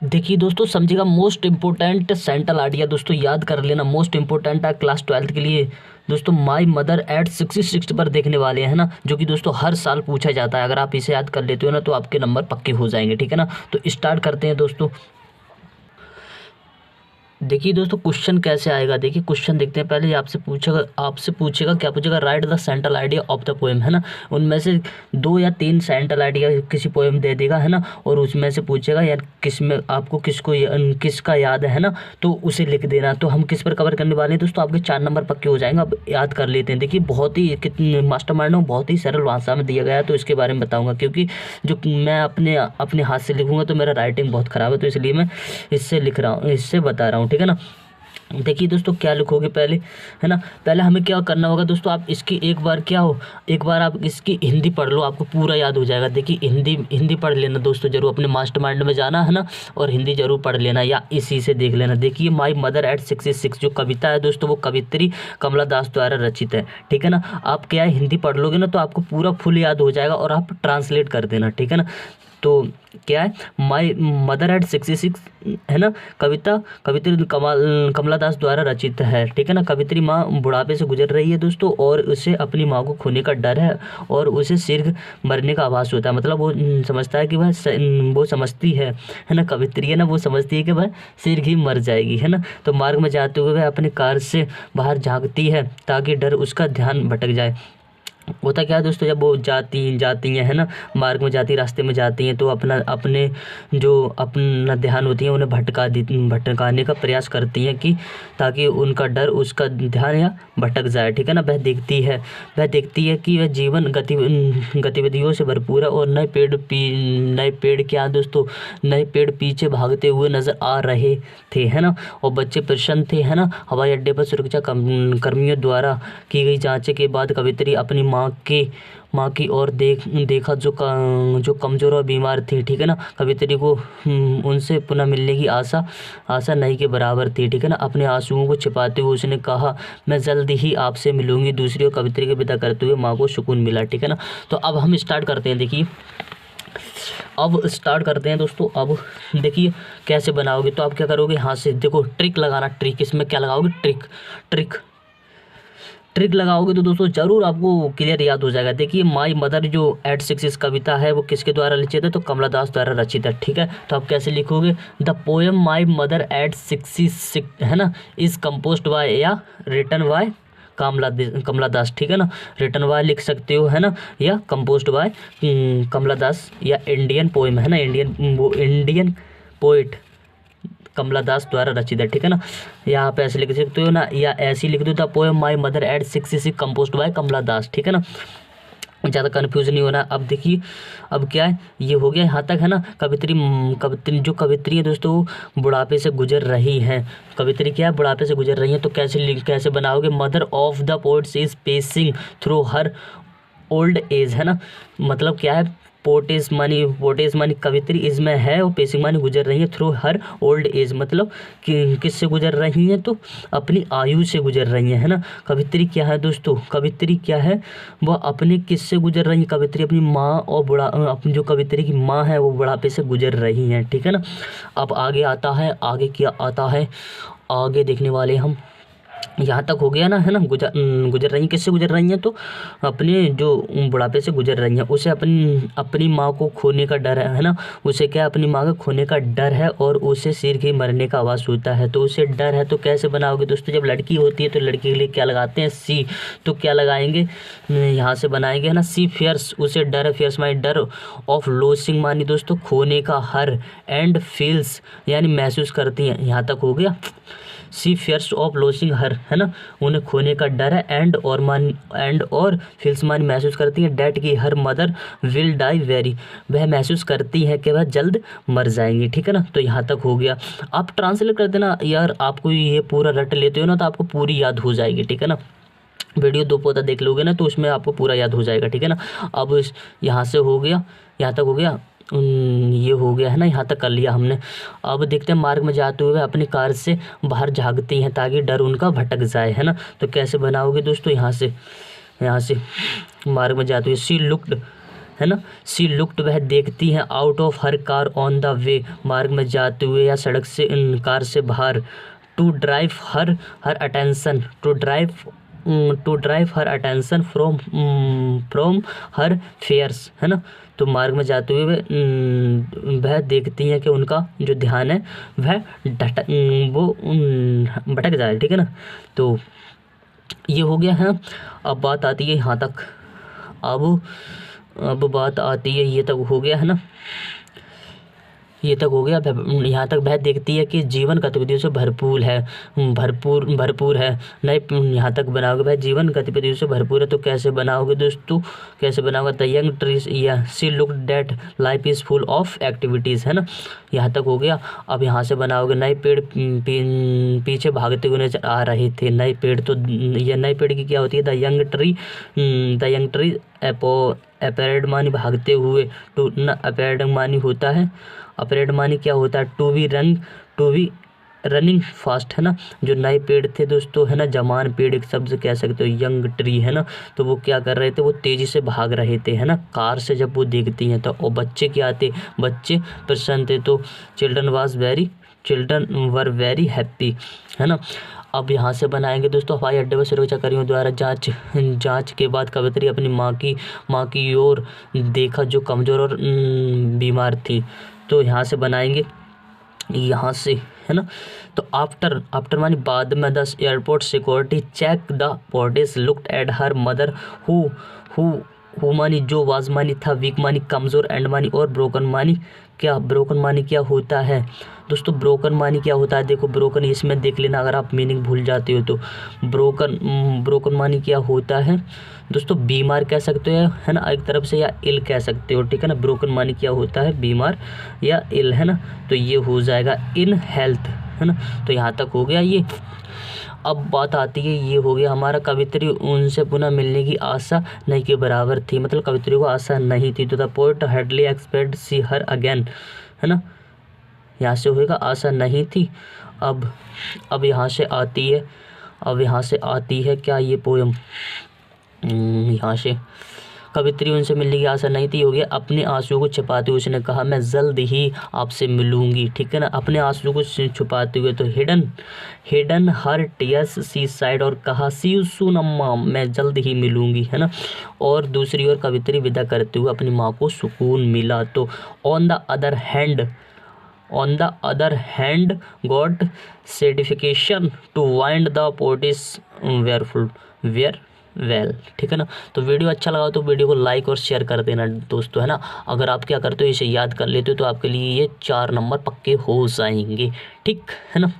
देखिए दोस्तों, समझिएगा मोस्ट इम्पोर्टेंट सेंट्रल आइडिया दोस्तों याद कर लेना, मोस्ट इम्पोर्टेंट है क्लास 12th के लिए दोस्तों। माई मदर एट 66 पर देखने वाले हैं ना, जो कि दोस्तों हर साल पूछा जाता है। अगर आप इसे याद कर लेते हो ना तो आपके नंबर पक्के हो जाएंगे, ठीक है ना। तो स्टार्ट करते हैं दोस्तों। देखिए दोस्तों, क्वेश्चन कैसे आएगा, देखिए क्वेश्चन देखते हैं। पहले आपसे पूछेगा क्या पूछेगा, right the central idea of the poem, है ना। उनमें से 2 या 3 सेंट्रल आइडिया किसी पोएम दे देगा, है ना। और उसमें से पूछेगा यार किस में आपको किसका याद है ना, तो उसे लिख देना। तो हम किस पर कवर करने वाले हैं दोस्तों, आपके 4 नंबर पक्के हो जाएंगे। अब याद कर लेते हैं। देखिए बहुत ही कितने मास्टरमाइंड हो, बहुत ही सरल भाषा में दिया गया है, तो इसके बारे में बताऊँगा। क्योंकि जो मैं अपने हाथ से लिखूँगा तो मेरा राइटिंग बहुत ख़राब है, तो इसलिए मैं इससे लिख रहा हूँ, इससे बता रहा हूँ, ठीक है ना। देखिए दोस्तों, क्या लिखोगे पहले, है ना। पहले हमें क्या करना होगा दोस्तों, आप इसकी एक बार आप इसकी हिंदी पढ़ लो, आपको पूरा याद हो जाएगा। देखिए हिंदी पढ़ लेना दोस्तों जरूर, अपने मास्टरमाइंड में जाना, है ना। और हिंदी जरूर पढ़ लेना या इसी से देख लेना। देखिए माई मदर एट 66 जो कविता है दोस्तों, वो कवित्री कमला दास द्वारा रचित है, ठीक है ना। आप क्या है, हिंदी पढ़ लोगे ना तो आपको पूरा फुल याद हो जाएगा, और आप ट्रांसलेट कर देना, ठीक है ना। तो क्या है, माई मदर एट 66, है ना। कवित्री कमला दास द्वारा रचित है, ठीक है ना। कवित्री माँ बुढ़ापे से गुजर रही है दोस्तों, और उसे अपनी माँ को खोने का डर है, और उसे शीघ्र मरने का आभास होता है। मतलब वो समझता है कि वो समझती है ना। कवित्री है ना, वो समझती है कि वह शीघ्र ही मर जाएगी, है ना। तो मार्ग में जाते हुए वह अपनी कार से बाहर झांकती है ताकि डर उसका ध्यान भटक जाए। होता क्या है दोस्तों, जब वो जाती हैं, है ना, मार्ग में जाती, रास्ते में जाती हैं, तो अपना ध्यान होती है उन्हें भटकाने का प्रयास करती हैं, कि ताकि उनका डर उसका ध्यान या भटक जाए, ठीक है ना। वह देखती है कि वह जीवन गतिविधियों से भरपूर है, और नए पेड़ क्या दोस्तों, नए पेड़ पीछे भागते हुए नजर आ रहे थे, है ना। और बच्चे प्रसन्न थे, है ना। हवाई अड्डे पर सुरक्षा कर्मियों द्वारा की गई जांच के बाद कवित्री अपनी माँ की ओर देखा, जो कमज़ोर और बीमार थी, ठीक है ना। कवित्री को उनसे पुनः मिलने की आशा नहीं के बराबर थी, ठीक है ना। अपने आंसुओं को छिपाते हुए उसने कहा, मैं जल्द ही आपसे मिलूंगी। दूसरी ओर कवित्री के विदा करते हुए माँ को सुकून मिला, ठीक है ना। तो अब हम स्टार्ट करते हैं। देखिए अब स्टार्ट करते हैं दोस्तों। अब देखिए कैसे बनाओगे, तो आप क्या करोगे, यहाँ से देखो ट्रिक लगाना। ट्रिक इसमें क्या लगाओगे, ट्रिक लगाओगे तो दोस्तों जरूर आपको क्लियर याद हो जाएगा। देखिए माई मदर जो एट 66 कविता है वो किसके द्वारा रचित है, तो कमला दास द्वारा रचित है, ठीक है। तो आप कैसे लिखोगे, the poem my mother at 66, है ना, इज कंपोज्ड बाय या रिटन बाय कमला दास, ठीक है ना। रिटन बाय लिख सकते हो, है ना, या कंपोज्ड बाय कमला दास, या इंडियन पोएम, है ना, इंडियन पोइट कमला दास द्वारा रचित है, ठीक है ना। यहाँ पे ऐसे लिख सकते हो ना, या ऐसे ही लिख दो, the poem my mother at 66 composed by Kamala Das, ठीक है ना। ज़्यादा कन्फ्यूज नहीं होना। अब देखिए अब क्या है, ये हो गया यहाँ तक, है ना। कवित्री है दोस्तों, बुढ़ापे से गुजर रही हैं। कवित्री क्या है, बुढ़ापे से गुजर रही हैं। तो कैसे बनाओगे, mother of the poets is pacing through her old age, है ना। मतलब क्या है, पोटेस मानी कवित्री इसमें है, और पेसिंग मानी गुजर रही है, थ्रू हर ओल्ड एज, मतलब कि किससे गुजर रही हैं, तो अपनी आयु से गुजर रही हैं, है ना। कवित्री क्या है दोस्तों, कवित्री क्या है, वह अपने किससे गुजर रही है, कवित्री अपनी माँ और अपनी जो कवित्री की माँ है वो बुढ़ापे से गुजर रही हैं, ठीक है ना। अब आगे आता है, आगे क्या आता है, आगे देखने वाले हम। यहाँ तक हो गया ना, है ना। गुजर रही हैं, किससे गुजर रही हैं, तो अपने जो बुढ़ापे से गुजर रही हैं। उसे अपनी माँ को खोने का डर है ना। उसे क्या, अपनी माँ को खोने का डर है, और उसे सिर के मरने का आवाज़ होता है। तो उसे डर है, तो कैसे बनाओगे दोस्तों, जब लड़की होती है तो लड़की के लिए क्या लगाते हैं, सी। तो क्या लगाएंगे, यहाँ से बनाएंगे, है ना, सी फियर्स, उसे डर है, फियर्स मानी डर, ऑफ लॉसिंग मानी दोस्तों खोने का, हर, एंड फील्स यानी महसूस करती हैं। यहाँ तक हो गया, सी फियर्स ऑफ लॉसिंग हर, है ना, उन्हें खोने का डर है, एंड और फील्स मान महसूस करती है, डैट की हर मदर विल डाई वेरी, वह महसूस करती है कि वह जल्द मर जाएंगी, ठीक है ना। तो यहाँ तक हो गया। आप ट्रांसलेट कर देना यार, आपको ये पूरा रट लेते हो ना तो आपको पूरी याद हो जाएगी, ठीक है ना। वीडियो 2 पौधा देख लोगे ना तो उसमें आपको पूरा याद हो जाएगा, ठीक है ना। अब यहाँ से हो गया, यहाँ तक हो गया, ये हो गया, है ना, यहाँ तक कर लिया हमने। अब देखते हैं, मार्ग में जाते हुए अपनी कार से बाहर झांकती हैं ताकि डर उनका भटक जाए, है ना। तो कैसे बनाओगे दोस्तों, यहाँ से मार्ग में जाते हुए, सी लुक्ड, है ना। सी लुक्ड वह देखती है out of her car on the way मार्ग में जाते हुए या सड़क से कार से बाहर to drive her attention from her fears, है ना। तो मार्ग में जाते हुए वह देखती हैं कि उनका जो ध्यान है वह भटक जाए, ठीक है ना। तो ये हो गया है। अब बात आती है यहाँ तक, अब बात आती है ये तक हो गया है ना, ये तक हो गया। यहाँ तक वह देखती है कि जीवन गतिविधियों से भरपूर है नए। यहाँ तक बनाओगे वह जीवन गतिविधियों से भरपूर है, तो कैसे बनाओगे दोस्तों, कैसे बनाओगे। द यंग ट्रीज या see look that life is full of activities, है ना। यहाँ तक हो गया। अब यहाँ से बनाओगे नए पेड़ पीछे भागते हुए नजर आ रहे थे। नए पेड़, तो यह नए पेड़ की क्या होती है, द यंग ट्री अपेरेड मानी भागते हुए, टू न अपेरेड मानी होता है, अपेरेड मानी क्या होता है, टू बी रनिंग फास्ट, है ना। जो नए पेड़ थे दोस्तों, है ना, जवान पेड़ एक शब्द कह सकते हो, यंग ट्री, है ना। तो वो क्या कर रहे थे, वो तेज़ी से भाग रहे थे, है ना। कार से जब वो देखती हैं तो बच्चे क्या थे, बच्चे प्रसन्न थे। तो चिल्ड्रन वर वेरी हैप्पी, है ना। अब यहाँ से बनाएंगे दोस्तों, हवाई अड्डे पर सुरक्षाकर्मियों द्वारा जांच के बाद कवित्री अपनी माँ की ओर देखा जो कमज़ोर और बीमार थी। तो यहाँ से बनाएंगे, यहाँ से, है ना। तो आफ्टर मानी बाद में, the airport security check the bodies looked at her mother who Mani जो वाज मानी था, वीक मानी कमज़ोर, एंड मानी और ब्रोकन मानी क्या होता है दोस्तों। ब्रोकन मानी क्या होता है, देखो ब्रोकन इसमें देख लेना अगर आप मीनिंग भूल जाते हो तो। ब्रोकन मानी क्या होता है दोस्तों, बीमार कह सकते हो, है ना, एक तरफ से, या इल कह सकते हो, ठीक है ना। ब्रोकन मानी क्या होता है, बीमार या इल, है ना। तो ये हो जाएगा इन हेल्थ, है ना। तो यहाँ तक हो गया ये। अब बात आती है, ये हो गया हमारा, कवित्री उनसे पुनः मिलने की आशा नहीं के बराबर थी, मतलब कवित्री को आशा नहीं थी। तो the poet hardly expect see her again, है ना। यहाँ से होएगा आशा नहीं थी। अब यहाँ से आती है क्या ये पोयम, यहाँ से कवित्री उनसे मिलने की आशा नहीं थी, हो गया। अपने आंसुओं को छिपाते हुए उसने कहा मैं जल्द ही आपसे मिलूंगी, ठीक है ना। अपने आंसुओं को छुपाते हुए, तो हिडन हर टीयर्स सी साइड, और कहा सी यू सून अम्मा, मैं जल्द ही मिलूंगी, है ना। और दूसरी ओर कवित्री विदा करते हुए अपनी माँ को सुकून मिला। तो on the other hand got certification to wind the पोटिस वेयर वेल, ठीक है ना। तो वीडियो अच्छा लगा तो वीडियो को लाइक और शेयर कर देना दोस्तों, है ना। अगर आप क्या करते हो, इसे याद कर लेते हो तो आपके लिए ये 4 नंबर पक्के हो जाएंगे, ठीक है ना।